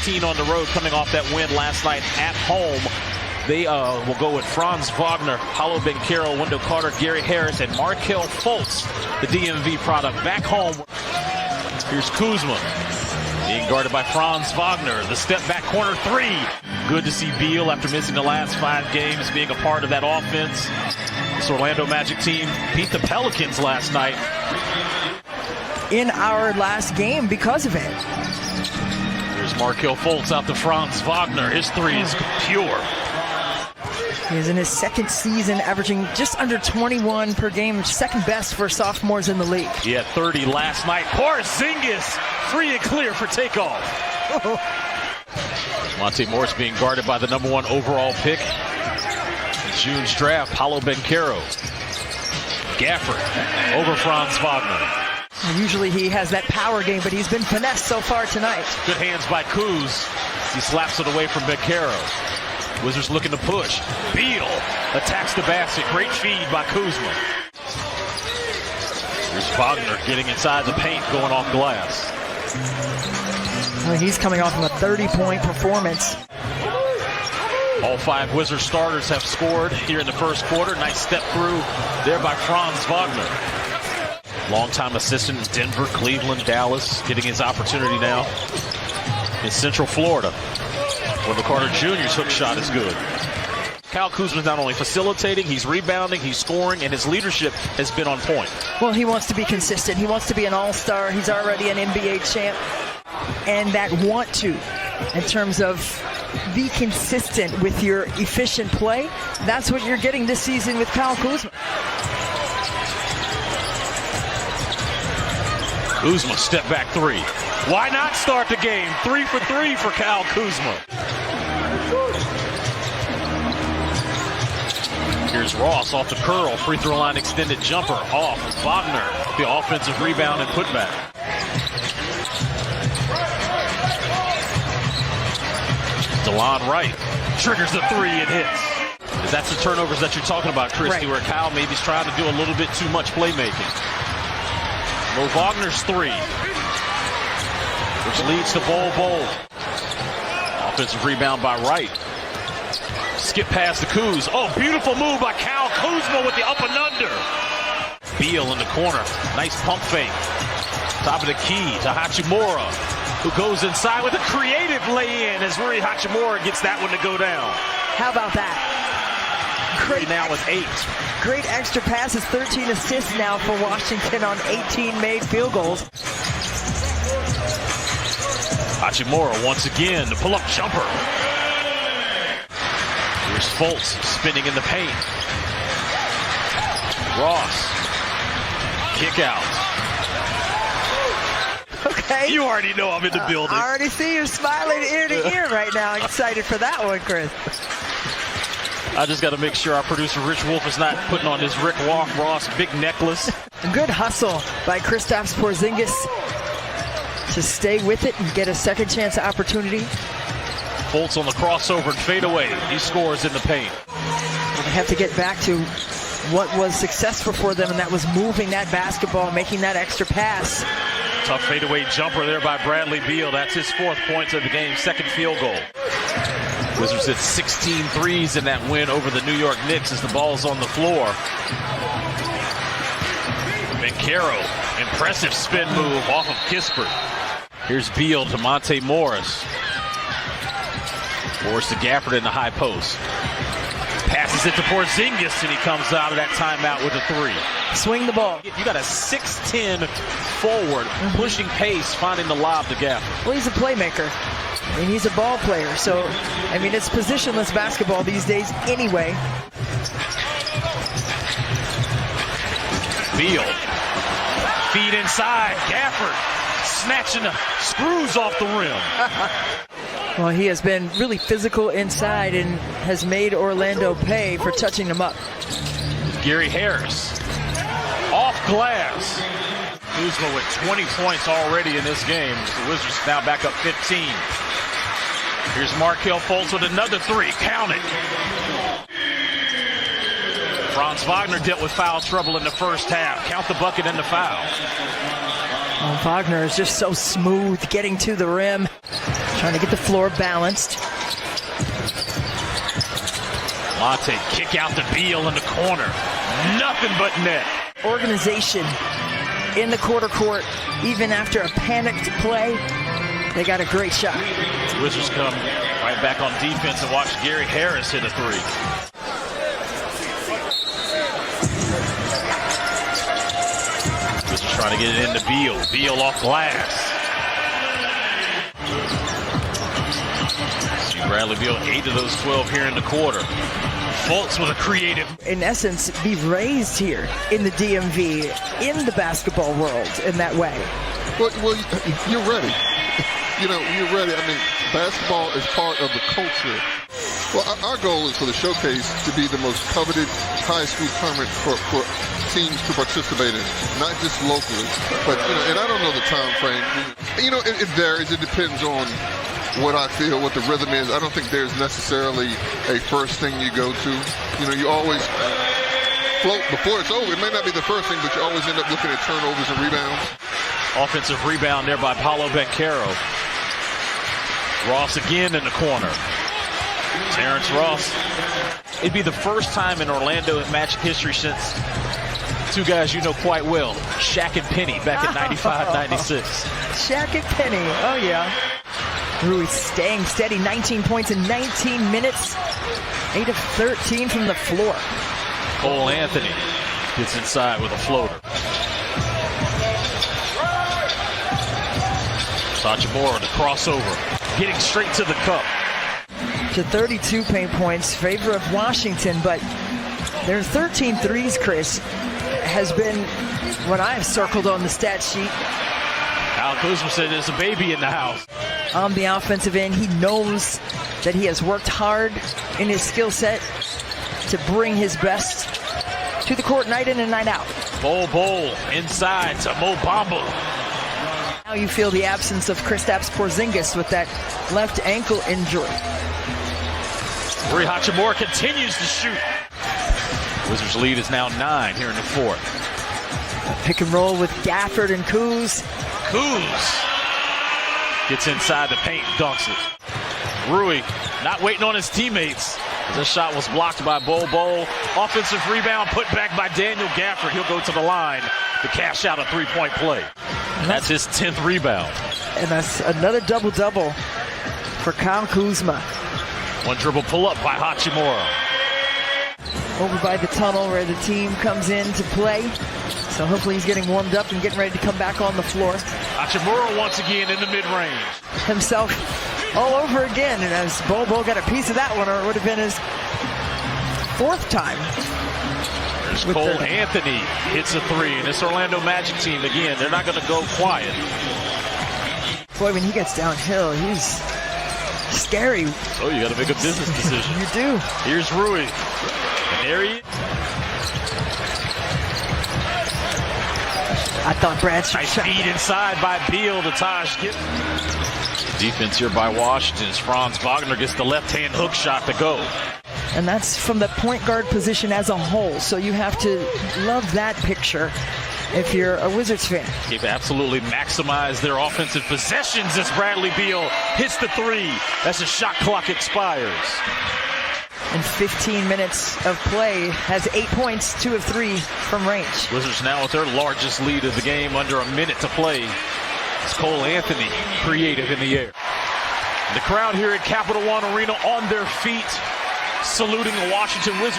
16 on the road coming off that win last night at home. They will go with Franz Wagner, Paolo Banchero, Wendell Carter, Gary Harris, and Markelle Fultz, the DMV product, back home. Here's Kuzma being guarded by Franz Wagner. The step back corner three. Good to see Beal, after missing the last 5 games, being a part of that offense. This Orlando Magic team beat the Pelicans last night. In our last game because of it. Here's Markelle Fultz out to Franz Wagner. His three is pure. He's in his second season, averaging just under 21 per game, second best for sophomores in the league. He had 30 last night. Porzingis free and clear for takeoff. Monte Morris being guarded by the #1 overall pick in June's draft, Paolo Banchero. Gafford over Franz Wagner. Usually he has that power game, but he's been finessed so far tonight. Good hands by Kuz. He slaps it away from Banchero. Wizards looking to push. Beal attacks the basket. Great feed by Kuzma. Here's Wagner getting inside the paint, going off glass. Well, he's coming off of a 30-point performance. All 5 Wizards starters have scored here in the first quarter. Nice step through there by Franz Wagner. Longtime assistant in Denver, Cleveland, Dallas, getting his opportunity now in Central Florida. Wendell Carter Jr.'s hook shot is good. Kyle Kuzma's not only facilitating, he's rebounding, he's scoring, and his leadership has been on point. Well, he wants to be consistent. He wants to be an all-star. He's already an NBA champ. And that want to, in terms of be consistent with your efficient play, that's what you're getting this season with Kyle Kuzma. Kuzma step back three. Why not start the game? 3 for 3 for Kyle Kuzma. Here's Ross off the curl. Free throw line extended jumper off. Wagner, the offensive rebound and putback. DeLon Wright triggers the three and hits. That's the turnovers that you're talking about, Christy, where Kyle maybe's trying to do a little bit too much playmaking. Mo Wagner's three, which leads to Bol. Offensive rebound by Wright. Skip past the Kuz. Oh, beautiful move by Kyle Kuzma with the up and under. Beal in the corner. Nice pump fake. Top of the key to Hachimura, who goes inside with a creative lay-in as Rui Hachimura gets that one to go down. How about that? Great now with 8. Great extra passes, 13 assists now for Washington on 18 made field goals. Hachimura once again, the pull-up jumper. Here's Fultz spinning in the paint. Ross, kick out. Okay. You already know I'm in the building. I already see you smiling ear to ear right now. Excited for that one, Chris. I just got to make sure our producer Rich Wolf is not putting on his Rick Ross big necklace. Good hustle by Kristaps Porzingis to stay with it and get a second chance opportunity. Fultz on the crossover and fadeaway. He scores in the paint. They have to get back to what was successful for them, and that was moving that basketball, making that extra pass. Tough fadeaway jumper there by Bradley Beal. That's his 4th point of the game, 2nd field goal. Wizards hit 16 threes in that win over the New York Knicks as the ball's on the floor. Banchero, impressive spin move off of Kispert. Here's Beal to Monte Morris. Morris to Gafford in the high post. Passes it to Porzingis, and he comes out of that timeout with a 3. Swing the ball. You got a 6'10" forward, pushing pace, finding the lob to Gafford. Well, he's a playmaker. I mean, he's a ball player, so, I mean, it's positionless basketball these days anyway. Beal, feed inside, Gafford, snatching the screws off the rim. Well, he has been really physical inside and has made Orlando pay for touching him up. Gary Harris, off glass. Kuzma with 20 points already in this game. The Wizards now back up 15. Here's Markelle Fultz with another 3. Count it. Franz Wagner dealt with foul trouble in the first half. Count the bucket and the foul. Well, Wagner is just so smooth getting to the rim. Trying to get the floor balanced. Monte kick out to Beal in the corner. Nothing but net. Organization in the quarter court, even after a panicked play. They got a great shot. Wizards come right back on defense and watch Gary Harris hit a three. Wizards trying to get it into Beal. Beal off glass. See Bradley Beal, 8 of those 12 here in the quarter. Fultz with a creative. In essence, be raised here in the DMV, in the basketball world in that way. Well, you're ready. You're ready. I mean, basketball is part of the culture. Well, our goal is for the showcase to be the most coveted high school tournament for teams to participate in, not just locally, but, and I don't know the time frame. It varies. It depends on what I feel, what the rhythm is. I don't think there's necessarily a first thing you go to. You always float before it's over. It may not be the first thing, but you always end up looking at turnovers and rebounds. Offensive rebound there by Paolo Banchero. Ross again in the corner. Terrence Ross. It'd be the first time in Orlando Magic history since two guys you know quite well, Shaq and Penny back in 95-96. Shaq and Penny, oh yeah. Rui staying steady, 19 points in 19 minutes, 8 of 13 from the floor. Cole Anthony gets inside with a floater. Hachimura, the crossover, getting straight to the cup. To 32 paint points, favor of Washington, but their 13 threes, Chris, has been what I've circled on the stat sheet. Al Kuzma said there's a baby in the house. On the offensive end, he knows that he has worked hard in his skill set to bring his best to the court night in and night out. Bol inside to Mo Bamba. Now you feel the absence of Kristaps Porzingis with that left ankle injury. Rui Hachimura continues to shoot. Wizards lead is now 9 here in the fourth. Pick and roll with Gafford and Kuz. Kuz gets inside the paint, dunks it. Rui not waiting on his teammates. This shot was blocked by Bol. Offensive rebound put back by Daniel Gafford. He'll go to the line to cash out a three-point play. That's his 10th rebound. And that's another double-double for Kyle Kuzma. One dribble pull-up by Hachimura. Over by the tunnel where the team comes in to play. So hopefully he's getting warmed up and getting ready to come back on the floor. Hachimura once again in the mid-range. Himself all over again. And as Bol got a piece of that one, or it would have been his 4th time. There's Cole Anthony hits a three. And this Orlando Magic team, again, they're not going to go quiet. Boy, when he gets downhill, he's scary. So you got to make a business decision. You do. Here's Rui. And there he is. I thought Bradshaw. Nice feed inside by Beal to Taj Gibson. Defense here by Washington as Franz Wagner gets the left-hand hook shot to go. And that's from the point guard position as a whole. So you have to love that picture if you're a Wizards fan. They've absolutely maximized their offensive possessions as Bradley Beal hits the three as the shot clock expires. In 15 minutes of play, has 8 points, 2 of 3 from range. Wizards now with their largest lead of the game, under a minute to play. It's Cole Anthony, creative in the air. The crowd here at Capital One Arena on their feet, saluting the Washington Wizards.